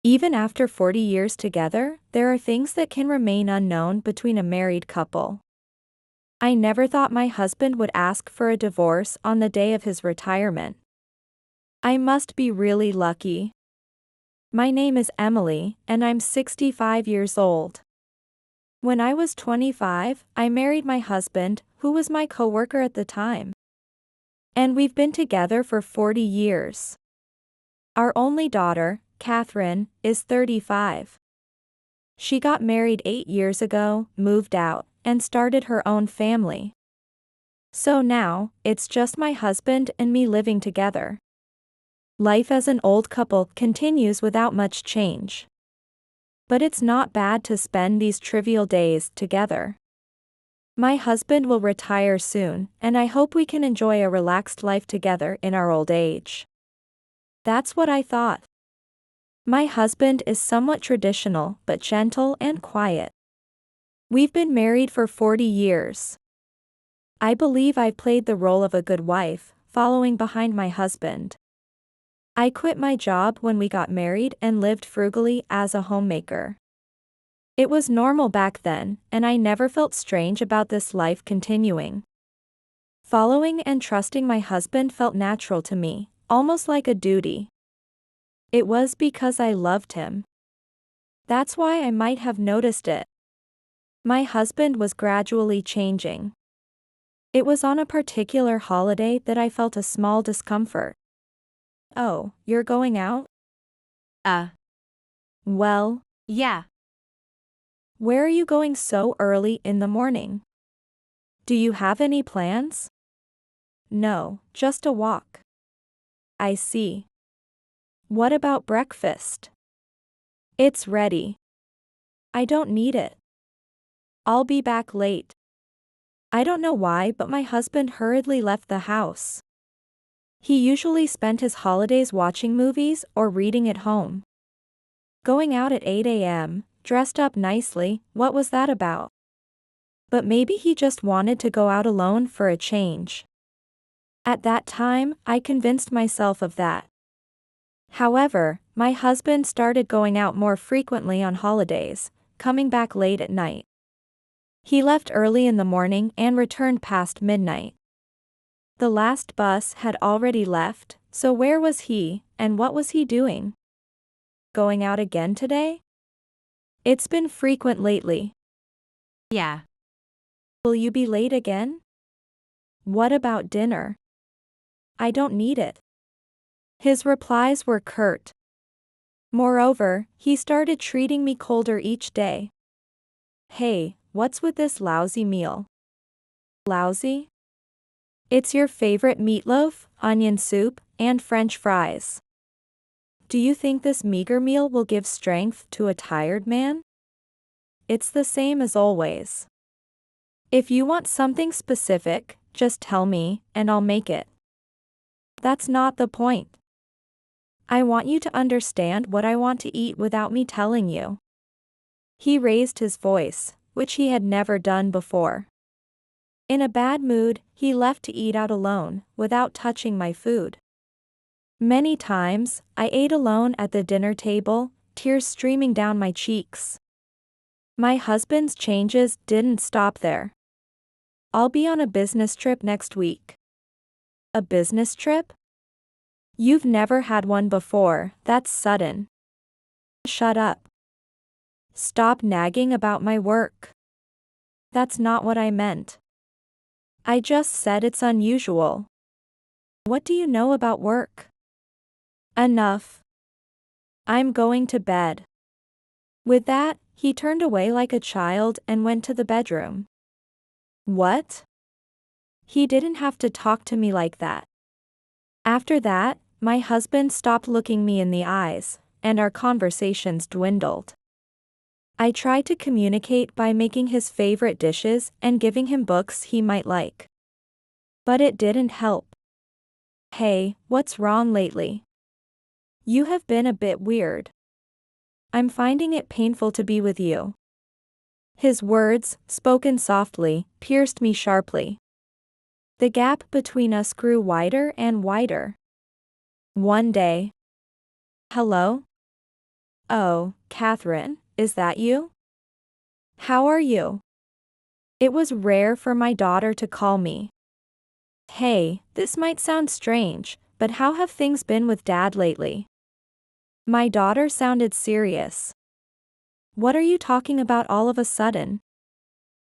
Even after 40 years together, there are things that can remain unknown between a married couple. I never thought my husband would ask for a divorce on the day of his retirement. I must be really lucky. My name is Emily, and I'm 65 years old. When I was 25, I married my husband, who was my coworker at the time. And we've been together for 40 years. Our only daughter, Catherine, is 35. She got married 8 years ago, moved out, and started her own family. So now, it's just my husband and me living together. Life as an old couple continues without much change. But it's not bad to spend these trivial days together. My husband will retire soon, and I hope we can enjoy a relaxed life together in our old age. That's what I thought. My husband is somewhat traditional but gentle and quiet. We've been married for 40 years. I believe I've played the role of a good wife, following behind my husband. I quit my job when we got married and lived frugally as a homemaker. It was normal back then, and I never felt strange about this life continuing. Following and trusting my husband felt natural to me, almost like a duty. It was because I loved him. That's why I might have noticed it. My husband was gradually changing. It was on a particular holiday that I felt a small discomfort. Oh, you're going out? Well, Yeah. where are you going so early in the morning? Do you have any plans? No, just a walk. I see. What about breakfast? It's ready. I don't need it. I'll be back late. I don't know why, but my husband hurriedly left the house. He usually spent his holidays watching movies or reading at home. Going out at 8 a.m., dressed up nicely, what was that about? But maybe he just wanted to go out alone for a change. At that time, I convinced myself of that. However, my husband started going out more frequently on holidays, coming back late at night. He left early in the morning and returned past midnight. The last bus had already left, so where was he, and what was he doing? Going out again today? It's been frequent lately. Yeah. Will you be late again? What about dinner? I don't need it. His replies were curt. Moreover, he started treating me colder each day. Hey, what's with this lousy meal? Lousy? It's your favorite meatloaf, onion soup, and French fries. Do you think this meager meal will give strength to a tired man? It's the same as always. If you want something specific, just tell me, and I'll make it. That's not the point. I want you to understand what I want to eat without me telling you. He raised his voice, which he had never done before. In a bad mood, he left to eat out alone, without touching my food. Many times, I ate alone at the dinner table, tears streaming down my cheeks. My husband's changes didn't stop there. I'll be on a business trip next week. A business trip? You've never had one before, that's sudden. Shut up. Stop nagging about my work. That's not what I meant. I just said it's unusual. What do you know about work? Enough. I'm going to bed. With that, he turned away like a child and went to the bedroom. What? He didn't have to talk to me like that. After that, my husband stopped looking me in the eyes, and our conversations dwindled. I tried to communicate by making his favorite dishes and giving him books he might like. But it didn't help. Hey, what's wrong lately? You have been a bit weird. I'm finding it painful to be with you. His words, spoken softly, pierced me sharply. The gap between us grew wider and wider. One day. Hello? Oh, Catherine, is that you? How are you? It was rare for my daughter to call me. Hey, this might sound strange, but how have things been with Dad lately? My daughter sounded serious. What are you talking about all of a sudden?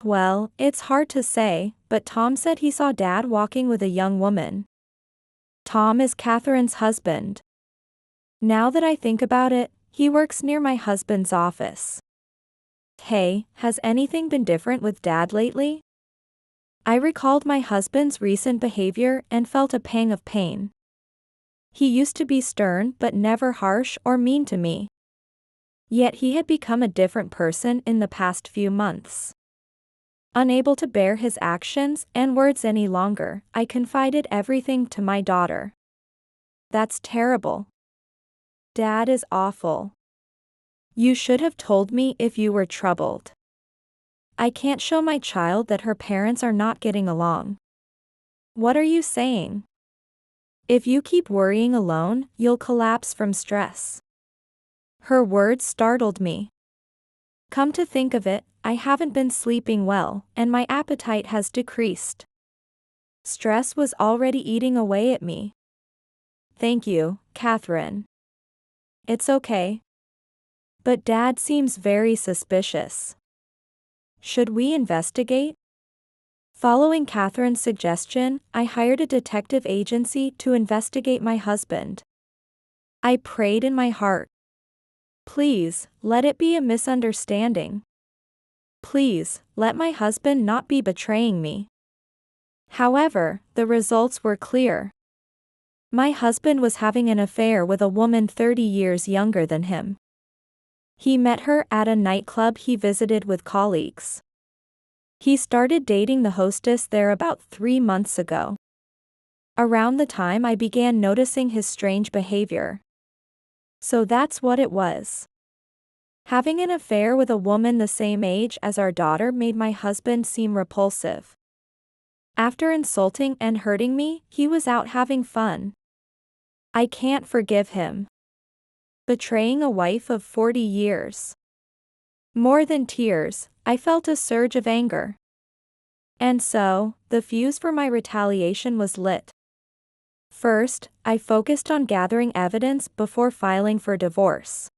Well, it's hard to say, but Tom said he saw Dad walking with a young woman. Tom is Catherine's husband. Now that I think about it, he works near my husband's office. Hey, has anything been different with Dad lately? I recalled my husband's recent behavior and felt a pang of pain. He used to be stern but never harsh or mean to me. Yet he had become a different person in the past few months. Unable to bear his actions and words any longer, I confided everything to my daughter. That's terrible. Dad is awful. You should have told me if you were troubled. I can't show my child that her parents are not getting along. What are you saying? If you keep worrying alone, you'll collapse from stress. Her words startled me. Come to think of it, I haven't been sleeping well, and my appetite has decreased. Stress was already eating away at me. Thank you, Catherine. It's okay. But Dad seems very suspicious. Should we investigate? Following Catherine's suggestion, I hired a detective agency to investigate my husband. I prayed in my heart. Please, let it be a misunderstanding. Please, let my husband not be betraying me. However, the results were clear. My husband was having an affair with a woman 30 years younger than him. He met her at a nightclub he visited with colleagues. He started dating the hostess there about 3 months ago. Around the time I began noticing his strange behavior. So that's what it was. Having an affair with a woman the same age as our daughter made my husband seem repulsive. After insulting and hurting me, he was out having fun. I can't forgive him. Betraying a wife of 40 years. More than tears, I felt a surge of anger. And so, the fuse for my retaliation was lit. First, I focused on gathering evidence before filing for divorce.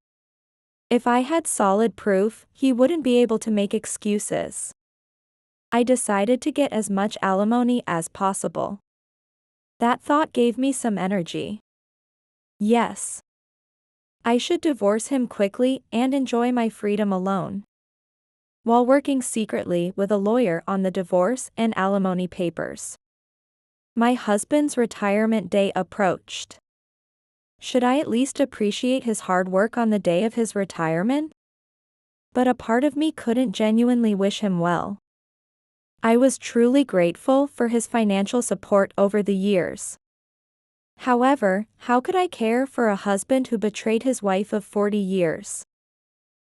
If I had solid proof, he wouldn't be able to make excuses. I decided to get as much alimony as possible. That thought gave me some energy. Yes. I should divorce him quickly and enjoy my freedom alone. While working secretly with a lawyer on the divorce and alimony papers. My husband's retirement day approached. Should I at least appreciate his hard work on the day of his retirement? But a part of me couldn't genuinely wish him well. I was truly grateful for his financial support over the years. However, how could I care for a husband who betrayed his wife of 40 years?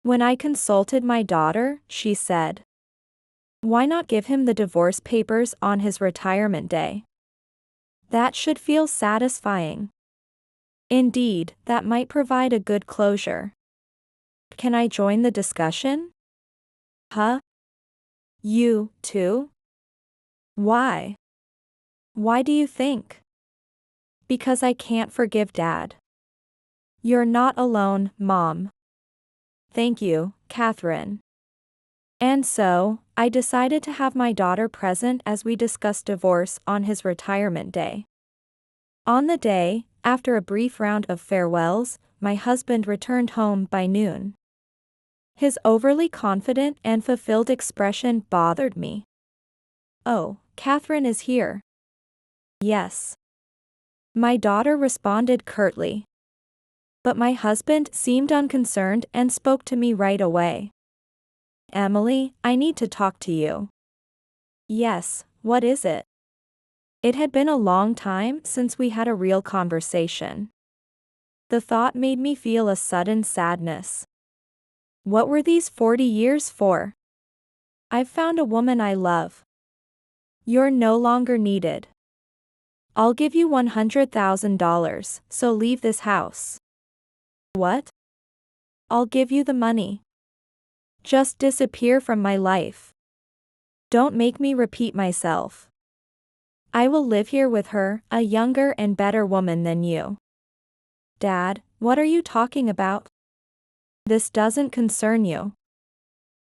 When I consulted my daughter, she said, "Why not give him the divorce papers on his retirement day? That should feel satisfying." Indeed, that might provide a good closure. Can I join the discussion? Huh? You, too? Why? Why do you think? Because I can't forgive Dad. You're not alone, Mom. Thank you, Catherine. And so, I decided to have my daughter present as we discussed divorce on his retirement day. On the day, after a brief round of farewells, my husband returned home by noon. His overly confident and fulfilled expression bothered me. "Oh, Catherine is here." "Yes." My daughter responded curtly. But my husband seemed unconcerned and spoke to me right away. "Emily, I need to talk to you." "Yes, what is it?" It had been a long time since we had a real conversation. The thought made me feel a sudden sadness. What were these 40 years for? I've found a woman I love. You're no longer needed. I'll give you $100,000, so leave this house. What? I'll give you the money. Just disappear from my life. Don't make me repeat myself. I will live here with her, a younger and better woman than you. Dad, what are you talking about? This doesn't concern you.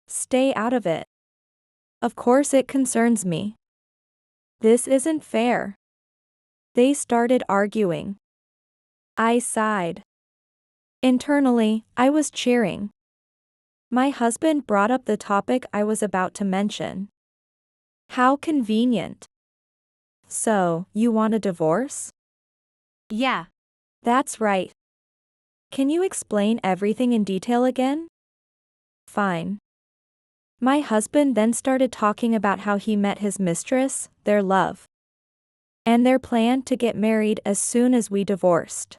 Stay out of it. Of course it concerns me. This isn't fair. They started arguing. I sighed. Internally, I was cheering. My husband brought up the topic I was about to mention. How convenient. So, you want a divorce? Yeah. That's right. Can you explain everything in detail again? Fine. My husband then started talking about how he met his mistress, their love, and their plan to get married as soon as we divorced.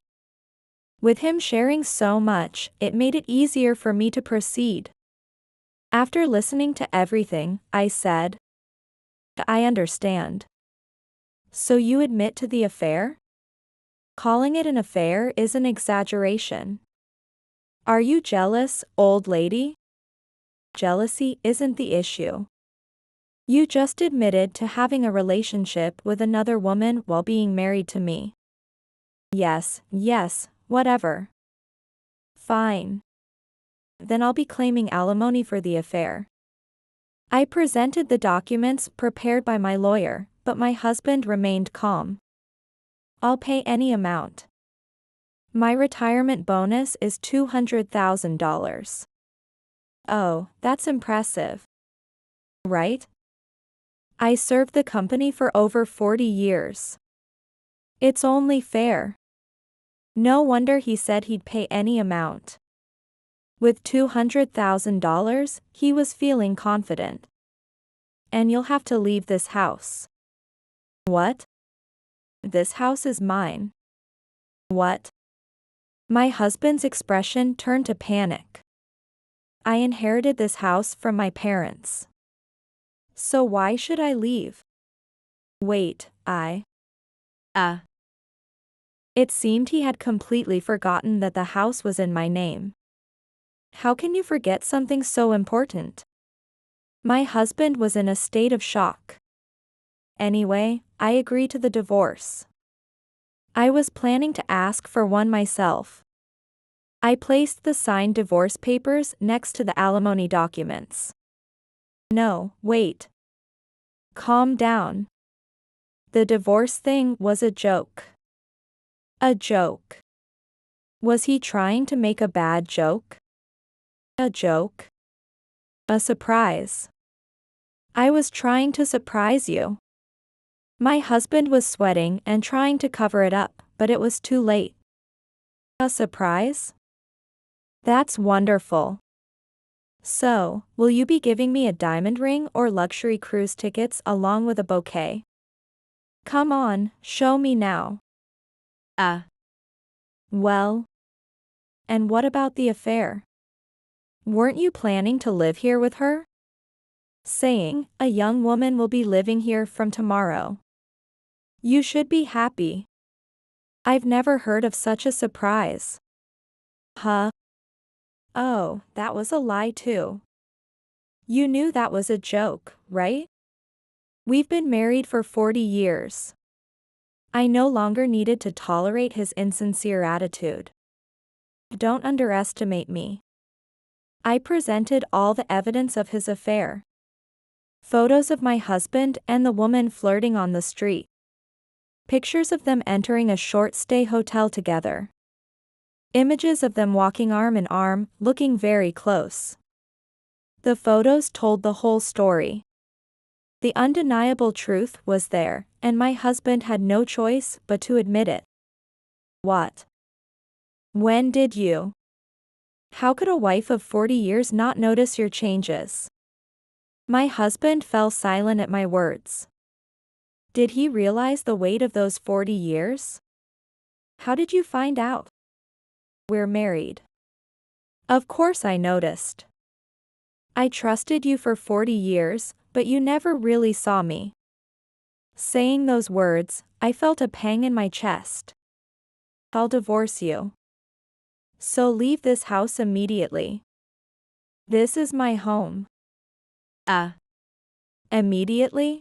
With him sharing so much, it made it easier for me to proceed. After listening to everything, I said, I understand. So you admit to the affair? Calling it an affair is an exaggeration. Are you jealous, old lady? Jealousy isn't the issue. You just admitted to having a relationship with another woman while being married to me. Yes, whatever. Fine. Then I'll be claiming alimony for the affair. I presented the documents prepared by my lawyer, but my husband remained calm. I'll pay any amount. My retirement bonus is $200,000. Oh, that's impressive. Right? I served the company for over 40 years. It's only fair. No wonder he said he'd pay any amount. With $200,000, he was feeling confident. And you'll have to leave this house. What? This house is mine. What? My husband's expression turned to panic. I inherited this house from my parents. So why should I leave? Wait, It seemed he had completely forgotten that the house was in my name. How can you forget something so important? My husband was in a state of shock. Anyway, I agreed to the divorce. I was planning to ask for one myself. I placed the signed divorce papers next to the alimony documents. No, wait. Calm down. The divorce thing was a joke. A joke. Was he trying to make a bad joke? A joke? A surprise. I was trying to surprise you. My husband was sweating and trying to cover it up, but it was too late. A surprise? That's wonderful. So, will you be giving me a diamond ring or luxury cruise tickets along with a bouquet? Come on, show me now. Well? And what about the affair? Weren't you planning to live here with her? Saying, a young woman will be living here from tomorrow. You should be happy. I've never heard of such a surprise. Huh? Oh, that was a lie too. You knew that was a joke, right? We've been married for 40 years. I no longer needed to tolerate his insincere attitude. Don't underestimate me. I presented all the evidence of his affair. Photos of my husband and the woman flirting on the street. Pictures of them entering a short-stay hotel together. Images of them walking arm in arm, looking very close. The photos told the whole story. The undeniable truth was there, and my husband had no choice but to admit it. What? When did you? How could a wife of 40 years not notice your changes? My husband fell silent at my words. Did he realize the weight of those 40 years? How did you find out? We're married. Of course I noticed. I trusted you for 40 years, but you never really saw me. Saying those words, I felt a pang in my chest. I'll divorce you. So leave this house immediately. This is my home. Immediately?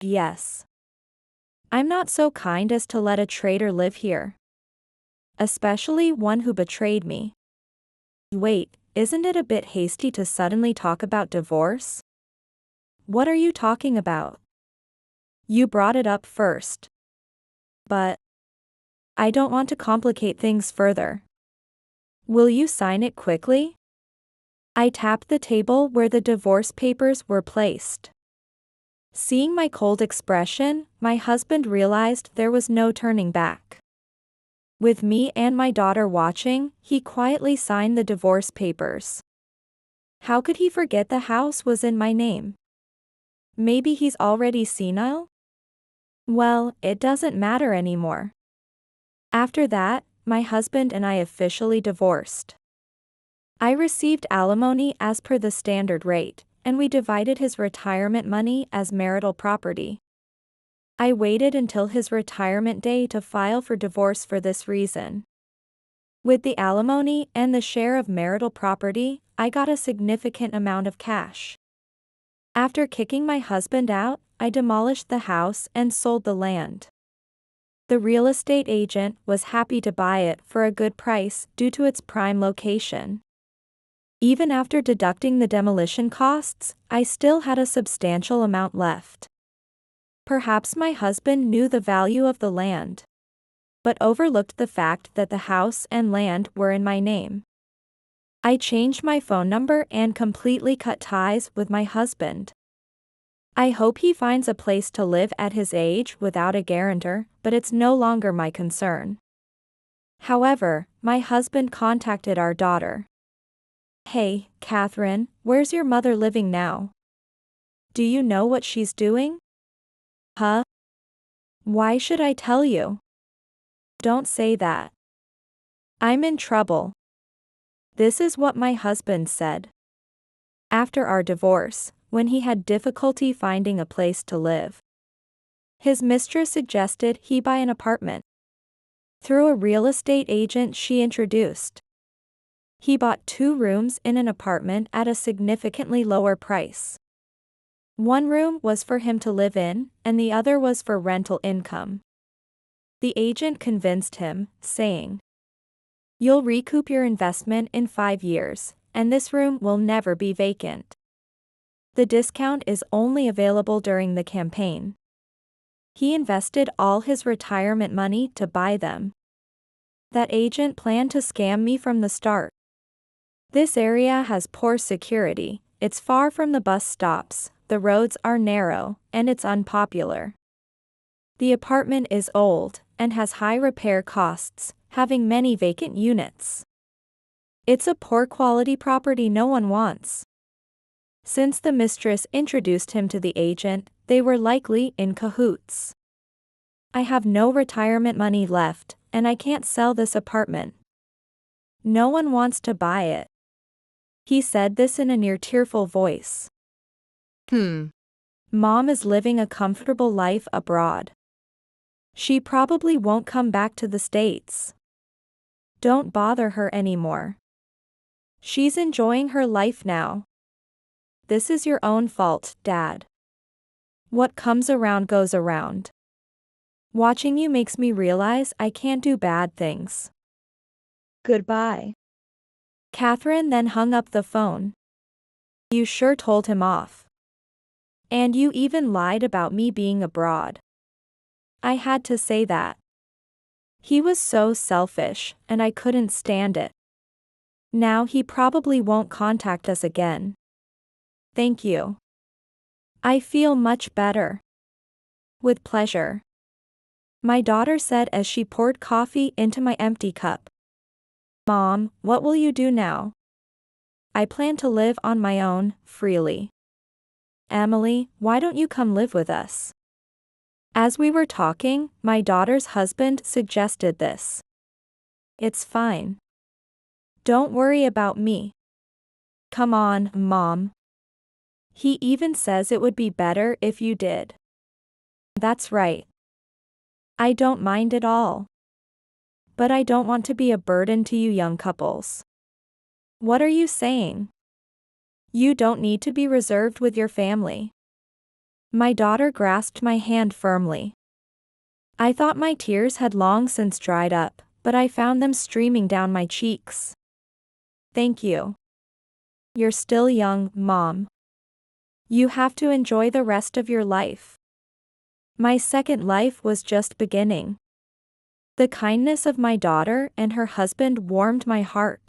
Yes. I'm not so kind as to let a traitor live here. Especially one who betrayed me. Wait, isn't it a bit hasty to suddenly talk about divorce? What are you talking about? You brought it up first. But I don't want to complicate things further. Will you sign it quickly? I tapped the table where the divorce papers were placed. Seeing my cold expression, my husband realized there was no turning back. With me and my daughter watching, he quietly signed the divorce papers. How could he forget the house was in my name? Maybe he's already senile? Well, it doesn't matter anymore. After that, my husband and I officially divorced. I received alimony as per the standard rate, and we divided his retirement money as marital property. I waited until his retirement day to file for divorce for this reason. With the alimony and the share of marital property, I got a significant amount of cash. After kicking my husband out, I demolished the house and sold the land. The real estate agent was happy to buy it for a good price due to its prime location. Even after deducting the demolition costs, I still had a substantial amount left. Perhaps my husband knew the value of the land, but overlooked the fact that the house and land were in my name. I changed my phone number and completely cut ties with my husband. I hope he finds a place to live at his age without a guarantor, but it's no longer my concern. However, my husband contacted our daughter. Hey, Catherine, where's your mother living now? Do you know what she's doing? Huh? Why should I tell you? Don't say that. I'm in trouble. This is what my husband said. After our divorce, when he had difficulty finding a place to live, his mistress suggested he buy an apartment. Through a real estate agent she introduced. He bought 2 rooms in an apartment at a significantly lower price. One room was for him to live in, and the other was for rental income. The agent convinced him, saying, "You'll recoup your investment in 5 years, and this room will never be vacant. The discount is only available during the campaign." He invested all his retirement money to buy them. That agent planned to scam me from the start. This area has poor security, it's far from the bus stops, the roads are narrow, and it's unpopular. The apartment is old, and has high repair costs, having many vacant units. It's a poor quality property no one wants. Since the mistress introduced him to the agent, they were likely in cahoots. I have no retirement money left, and I can't sell this apartment. No one wants to buy it. He said this in a near tearful voice. Mom is living a comfortable life abroad. She probably won't come back to the States. Don't bother her anymore. She's enjoying her life now. This is your own fault, Dad. What comes around goes around. Watching you makes me realize I can't do bad things. Goodbye. Catherine then hung up the phone. You sure told him off. And you even lied about me being abroad. I had to say that. He was so selfish, and I couldn't stand it. Now he probably won't contact us again. Thank you. I feel much better. With pleasure. My daughter said as she poured coffee into my empty cup. Mom, what will you do now? I plan to live on my own, freely. Emily, why don't you come live with us? As we were talking, my daughter's husband suggested this. It's fine. Don't worry about me. Come on, Mom. He even says it would be better if you did. That's right. I don't mind at all. But I don't want to be a burden to you young couples. What are you saying? You don't need to be reserved with your family. My daughter grasped my hand firmly. I thought my tears had long since dried up, but I found them streaming down my cheeks. Thank you. You're still young, Mom. You have to enjoy the rest of your life. My second life was just beginning. The kindness of my daughter and her husband warmed my heart.